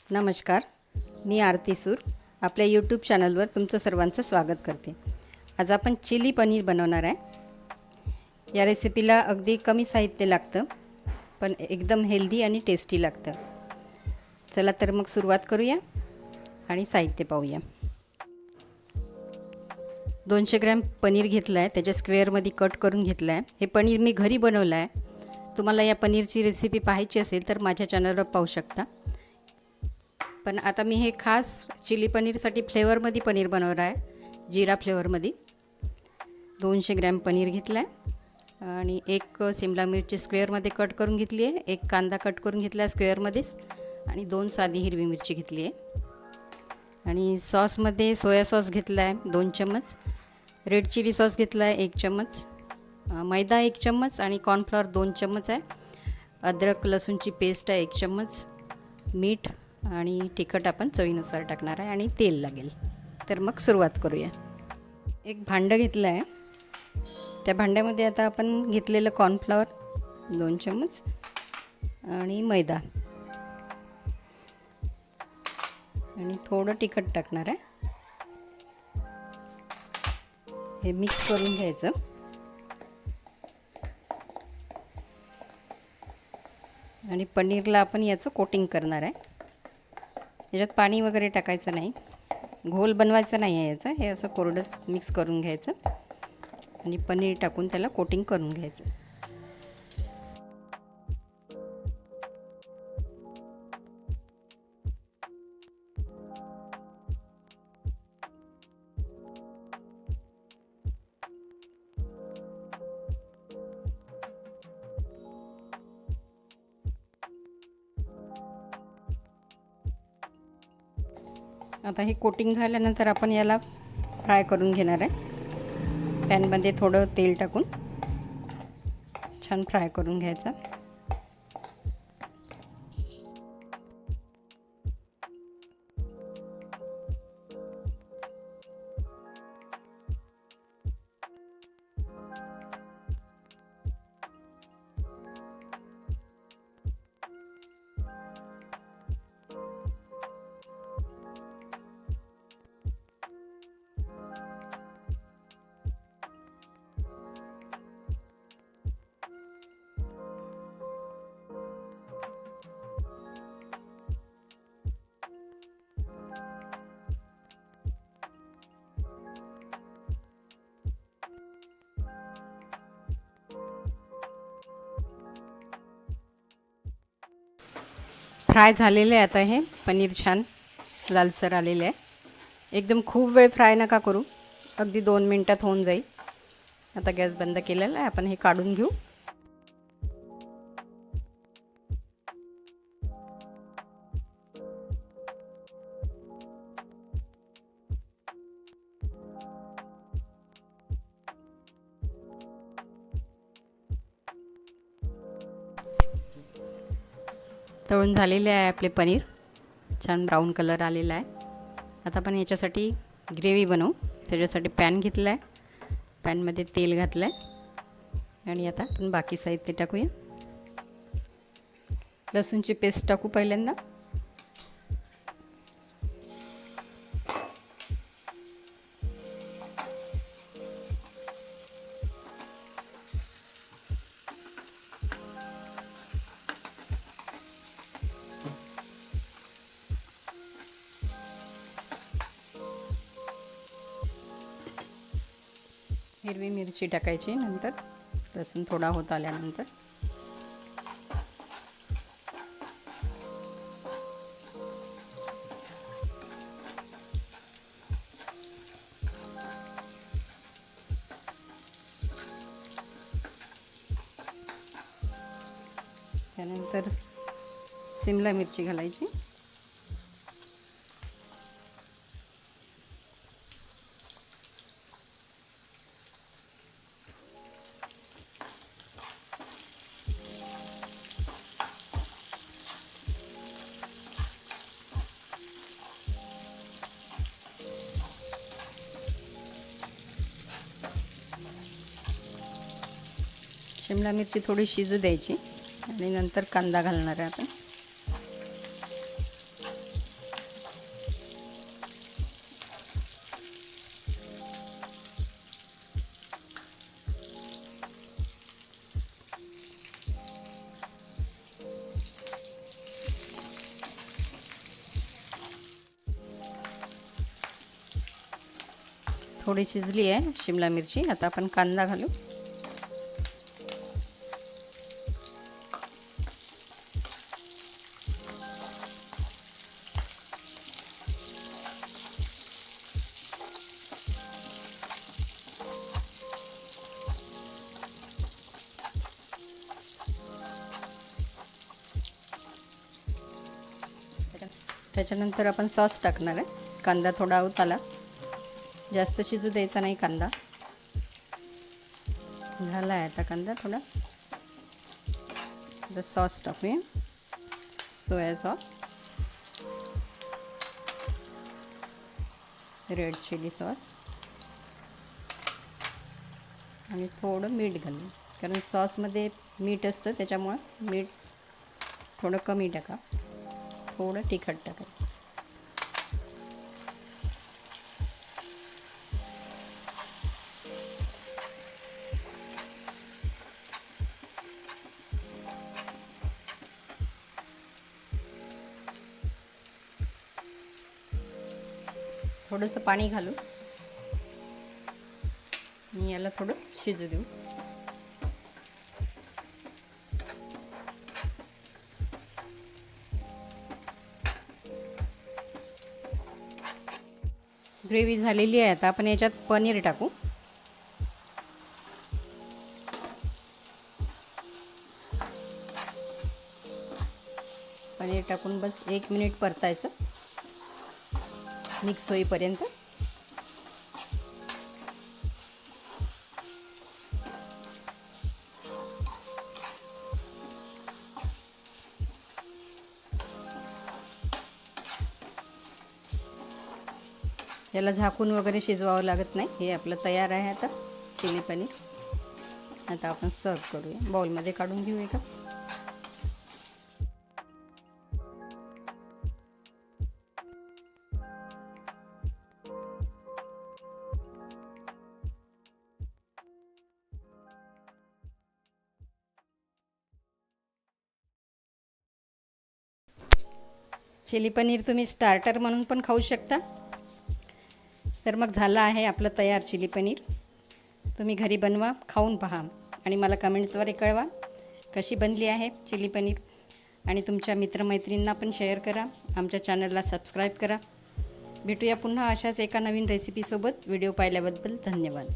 नमस्कार, मी आरती सूर आपल्या यूट्यूब चॅनलवर तुमचं सर्वांचं स्वागत करते। आज आपण चिली पनीर बनवणार आहे। या रेसिपीला अगदी कमी साहित्य लागतं, पण एकदम हेल्दी आणि टेस्टी लागतं। चला तर मग सुरुवात करूया आणि साहित्य पाहूया। 200 ग्रॅम पनीर घेतलं आहे, त्याच्या स्क्वेअरमध्ये कट करून घेतलं आहे। हे पनीर मी घरी बनवलं आहे। तुम्हाला या पनीरची रेसिपी पाहायची असेल तर माझ्या चॅनलवर पाहू शकता। पण आता मी हे खास चिली पनीरसाठी फ्लेवरमध्ये पनीर बनवणार आहे, जीरा फ्लेवरमध्ये। 200 ग्रॅम पनीर घेतलं आहे आणि एक शिमला मिरची स्क्वेअरमध्ये कट करून घेतली आहे, एक कांदा कट करून घेतला आहे स्क्वेअरमध्येच आणि 2 साधी हिरवी मिरची घेतली आहे। आणि सॉसमध्ये सोया सॉस घेतला आहे 2 चम्मच, रेड चिली सॉस घेतला आहे 1 चम्मच, मैदा 1 चम्मच आणि कॉर्नफ्लॉवर 2 चम्मच आहे। अद्रक लसूणची पेस्ट आहे 1 चम्मच, मीठ आणि तिखट आपण चवीनुसार टाकणार आहे आणि तेल लागेल। तर मग सुरुवात करूया। एक भांडं घेतलं आहे, त्या भांड्यामध्ये आता आपण घेतलेलं कॉर्नफ्लॉवर 2 चम्मच आणि मैदा आणि थोडं तिखट टाकणार आहे। हे मिक्स करून घ्यायचं आणि पनीरला आपण याचं कोटिंग करणार आहे। याच्यात पाणी वगैरे टाकायचं नाही, घोल बनवायचा नाही आहे याचा। हे असं कोरडंच मिक्स करून घ्यायचं आणि पनीर टाकून त्याला कोटिंग करून घ्यायचं। आता हे कोटिंग झाल्यानंतर आपण याला फ्राय करून घेणार आहे। पॅनमध्ये थोडं तेल टाकून छान फ्राय करून घ्यायचं। फ्राय झालेले आहे। आता हे पनीर छान लालसर आलेले आहे। एकदम खूप वेळ फ्राय नका करू, अगदी 2 मिनिटात होऊन जाईल। आता गॅस बंद केलेला आहे, आपण हे काढून घेऊ। तळून झालेले आहे आपले पनीर, छान ब्राऊन कलर आलेला आहे। आता आपण याच्यासाठी ग्रेव्ही बनवू। त्याच्यासाठी पॅन घेतला आहे, पॅनमध्ये तेल घातलं आहे आणि आता आपण बाकी साहित्य टाकूया। लसूणची पेस्ट टाकू पहिल्यांदा, हिरवी मिरची टाकायची नंतर, लसूण थोडा होत आल्यानंतर। त्यानंतर शिमला मिरची घालायची, शिमला मिरची थोडी शिजू द्यायची आणि नंतर कांदा घालणार आहे आपण। थोडी शिजली आहे शिमला मिरची. आता आपण कांदा घालू. त्याच्यानंतर आपण सॉस टाकणार आहे. कांदा थोडा आऊत आला, जास्त शिजू द्यायचा नाही कांदा. झाला आहे आता कांदा थोडा. आता सॉस टाकूया. Soya sauce, red chilli sauce आणि थोडं मीठ घालू, कारण सॉसमध्ये मीठ असतं त्याच्यामुळं मीठ थोडं कमी टाका. थोडं तिखट टाकायचं. थोडंसं पाणी घालू आणि याला थोडं शिजू देऊ. ग्रेव्ही झालेली आहे. आता आपण याच्यात पनीर टाकू. पनीर टाकून बस 1 मिनिट परतायचं मिक्स होईपर्यंत. याला झाकून वगैरे शिजवावं लागत नाही. हे आपलं तयार आहे आता चिली पनीर. आता आपण सर्व करूया. बाउलमध्ये काढून घेऊया का. चिली पनीर तुम्ही स्टार्टर म्हणून पण खाऊ शकता. तर मग झालं आहे आपलं तयार चिली पनीर. तुम्ही घरी बनवा, खाऊन पहा आणि मला कमेंट्सद्वारे कळवा कशी बनली आहे चिली पनीर. आणि तुमच्या मित्रमैत्रिणींना पण शेअर करा. आमच्या चॅनलला सबस्क्राईब करा. भेटूया पुन्हा अशाच एका नवीन रेसिपीसोबत. व्हिडिओ पाहिल्याबद्दल धन्यवाद.